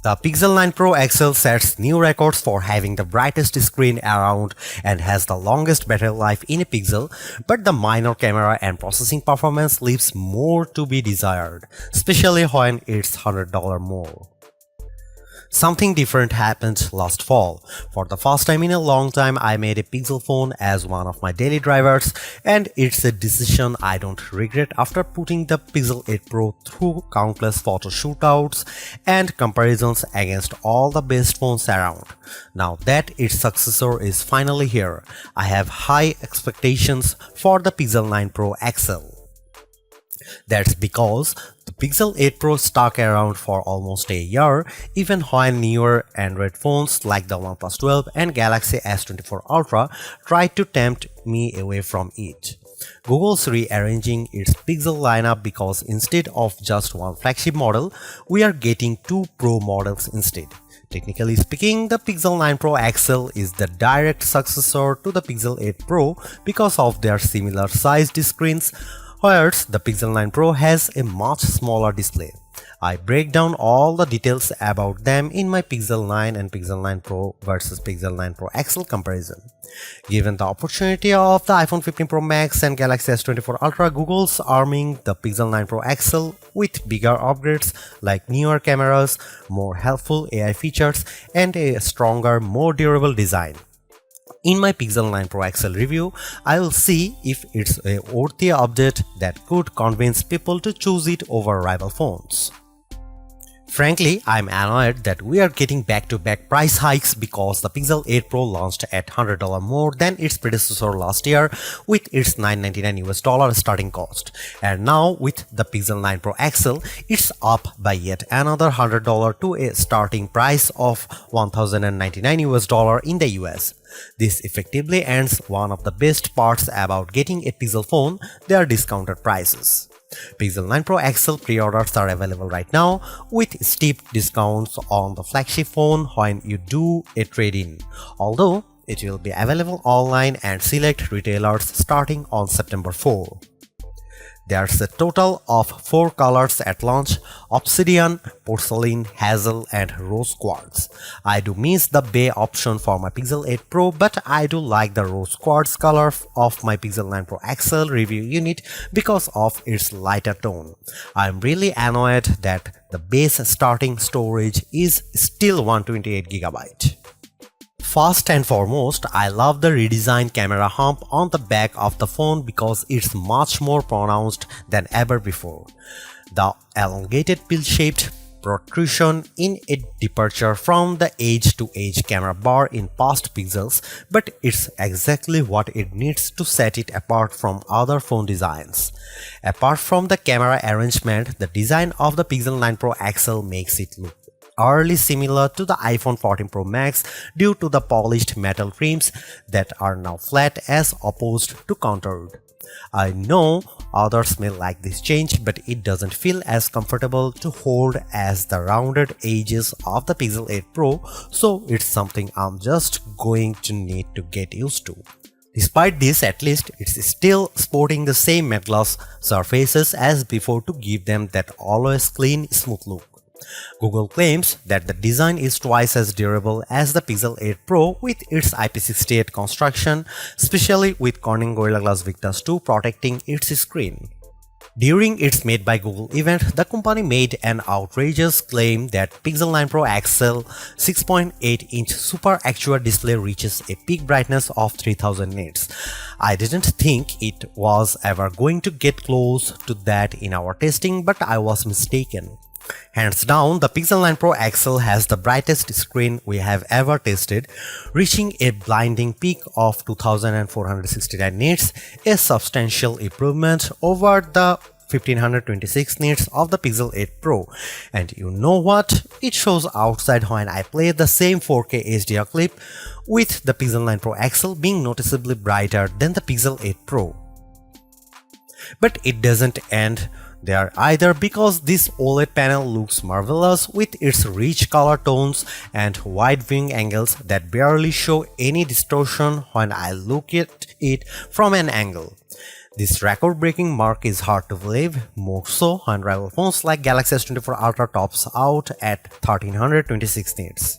The Pixel 9 Pro XL sets new records for having the brightest screen around and has the longest battery life in a Pixel, but the minor camera and processing performance leaves more to be desired, especially when it's $100 more. Something different happened last fall. For the first time in a long time, I made a Pixel phone as one of my daily drivers, and it's a decision I don't regret after putting the Pixel 8 Pro through countless photo shootouts and comparisons against all the best phones around. Now that its successor is finally here, I have high expectations for the Pixel 9 Pro XL. That's because the Pixel 8 Pro stuck around for almost a year, even when newer Android phones like the OnePlus 12 and Galaxy S24 Ultra tried to tempt me away from it. Google's rearranging its Pixel lineup because instead of just one flagship model, we are getting two Pro models instead. Technically speaking, the Pixel 9 Pro XL is the direct successor to the Pixel 8 Pro because of their similar sized screens, whereas the Pixel 9 Pro has a much smaller display. I break down all the details about them in my Pixel 9 and Pixel 9 Pro versus Pixel 9 Pro XL comparison. Given the opportunity of the iPhone 15 Pro Max and Galaxy S24 Ultra, Google's arming the Pixel 9 Pro XL with bigger upgrades like newer cameras, more helpful AI features, and a stronger, more durable design. In my Pixel 9 Pro XL review, I will see if it's a worthy update that could convince people to choose it over rival phones. Frankly, I'm annoyed that we are getting back-to-back price hikes because the Pixel 8 Pro launched at $100 more than its predecessor last year with its $999 starting cost. And now with the Pixel 9 Pro XL, it's up by yet another $100 to a starting price of $1,099 in the US. This effectively ends one of the best parts about getting a Pixel phone, their discounted prices. Pixel 9 Pro XL pre-orders are available right now with steep discounts on the flagship phone when you do a trade-in, although it will be available online and select retailers starting on September 4. There's a total of 4 colors at launch: Obsidian, Porcelain, Hazel, and Rose Quartz. I do miss the Bay option for my Pixel 8 Pro, but I do like the Rose Quartz color of my Pixel 9 Pro XL review unit because of its lighter tone. I'm really annoyed that the base starting storage is still 128GB. First and foremost, I love the redesigned camera hump on the back of the phone because it's much more pronounced than ever before. The elongated pill-shaped protrusion in a departure from the edge-to-edge camera bar in past Pixels, but it's exactly what it needs to set it apart from other phone designs. Apart from the camera arrangement, the design of the Pixel 9 Pro XL makes it look eerily similar to the iPhone 14 Pro Max due to the polished metal trims that are now flat as opposed to contoured. I know others may like this change, but it doesn't feel as comfortable to hold as the rounded edges of the Pixel 8 Pro, so it's something I'm just going to need to get used to. Despite this, at least it's still sporting the same matte gloss surfaces as before to give them that always clean, smooth look. Google claims that the design is twice as durable as the Pixel 8 Pro with its IP68 construction, especially with Corning Gorilla Glass Victus 2 protecting its screen. During its Made by Google event, the company made an outrageous claim that Pixel 9 Pro XL 6.8-inch Super Actual display reaches a peak brightness of 3000 nits. I didn't think it was ever going to get close to that in our testing, but I was mistaken. Hands down, the Pixel 9 Pro XL has the brightest screen we have ever tested, reaching a blinding peak of 2469 nits, a substantial improvement over the 1526 nits of the Pixel 8 Pro. And you know what? It shows outside when I play the same 4K HDR clip, with the Pixel 9 Pro XL being noticeably brighter than the Pixel 8 Pro. But it doesn't end there either, because this OLED panel looks marvelous with its rich color tones and wide viewing angles that barely show any distortion when I look at it from an angle. This record-breaking mark is hard to believe, more so when rival phones like Galaxy S24 Ultra tops out at 1326 nits.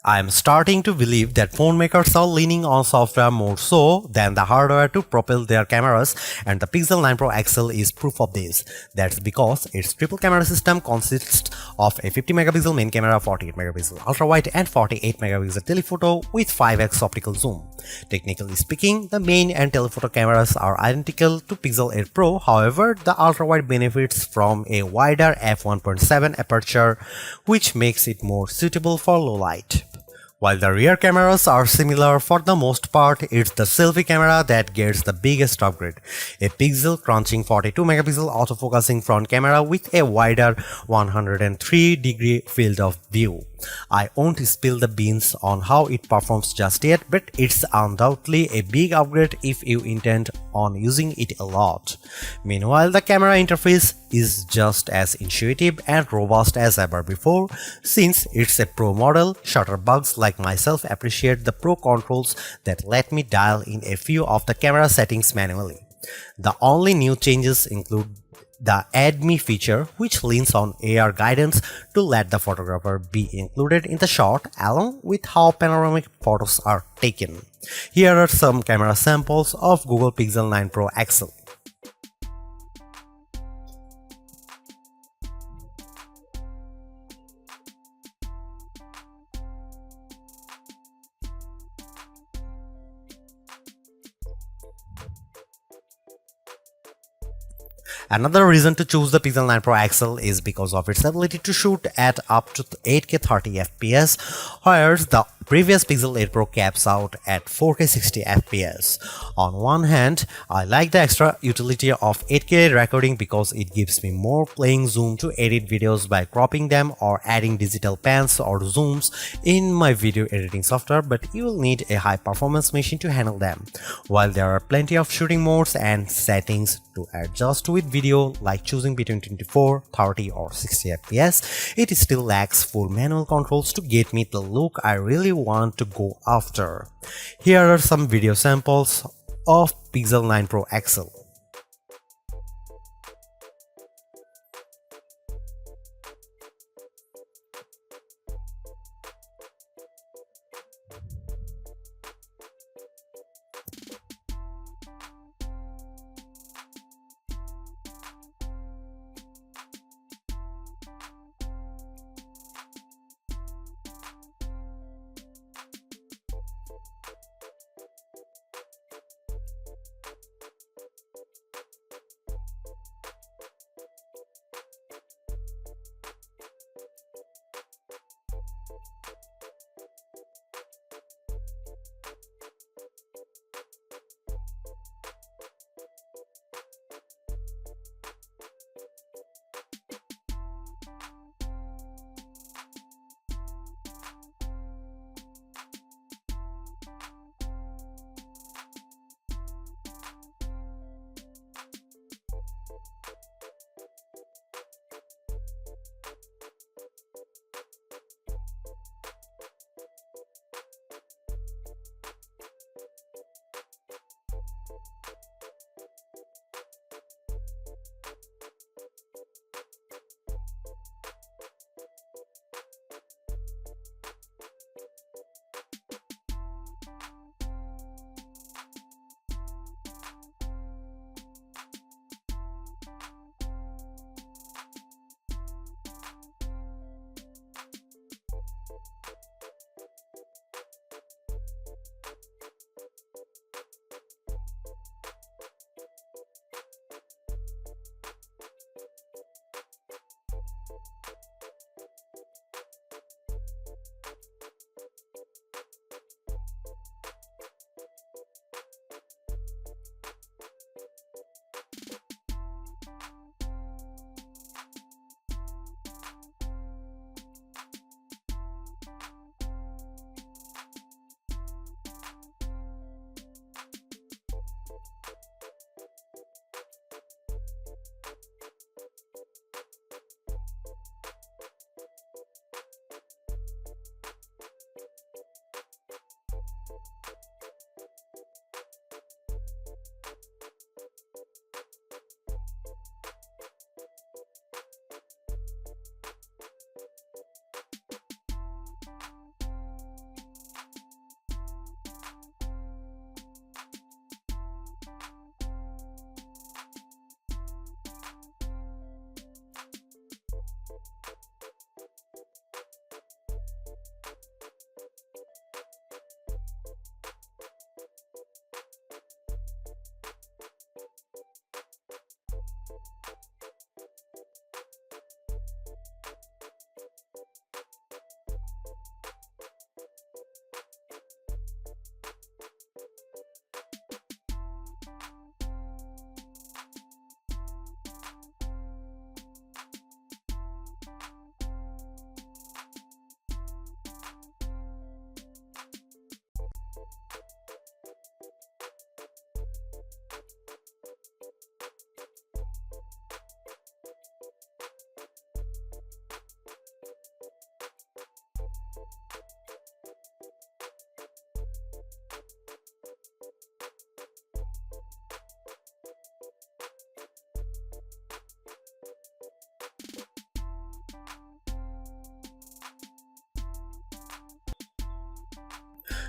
I am starting to believe that phone makers are leaning on software more so than the hardware to propel their cameras, and the Pixel 9 Pro XL is proof of this. That's because its triple camera system consists of a 50 megapixel main camera, 48 megapixel ultra wide and 48 megapixel telephoto with 5x optical zoom. Technically speaking, the main and telephoto cameras are identical to Pixel 8 Pro, however, the ultra wide benefits from a wider f1.7 aperture, which makes it more suitable for low light. While the rear cameras are similar for the most part, it's the selfie camera that gets the biggest upgrade. A pixel crunching 42 megapixel autofocusing front camera with a wider 103-degree field of view. I won't spill the beans on how it performs just yet, but it's undoubtedly a big upgrade if you intend on using it a lot. Meanwhile, the camera interface is just as intuitive and robust as ever before. Since it's a Pro model, shutterbugs like myself appreciate the Pro controls that let me dial in a few of the camera settings manually. The only new changes include the Add Me feature, which leans on AR guidance to let the photographer be included in the shot along with how panoramic photos are taken. Here are some camera samples of Google Pixel 9 Pro XL. Another reason to choose the Pixel 9 Pro XL is because of its ability to shoot at up to 8K 30 FPS, whereas the previous Pixel 8 Pro caps out at 4K 60 FPS. On one hand, I like the extra utility of 8K recording because it gives me more playing zoom to edit videos by cropping them or adding digital pans or zooms in my video editing software, but you will need a high performance machine to handle them. While there are plenty of shooting modes and settings to adjust with video, like choosing between 24, 30 or 60 FPS, it still lacks full manual controls to get me the look I really want to go after. Here are some video samples of Pixel 9 Pro XL.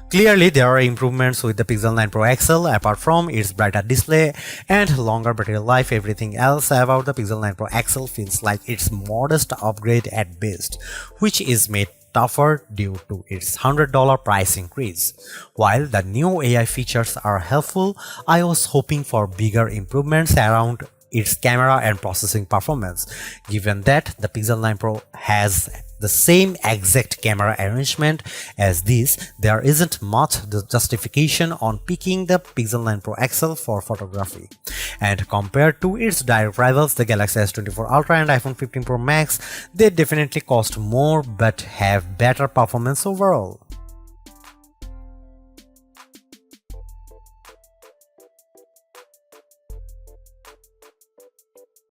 Clearly, there are improvements with the Pixel 9 Pro XL. Apart from its brighter display and longer battery life, everything else about the Pixel 9 Pro XL feels like its modest upgrade at best, which is made tougher due to its $100 price increase. While the new AI features are helpful, I was hoping for bigger improvements around its camera and processing performance. Given that the Pixel 9 Pro has the same exact camera arrangement as this, there isn't much justification on picking the Pixel 9 Pro XL for photography. And compared to its direct rivals, the Galaxy S24 Ultra and iPhone 15 Pro Max, they definitely cost more but have better performance overall.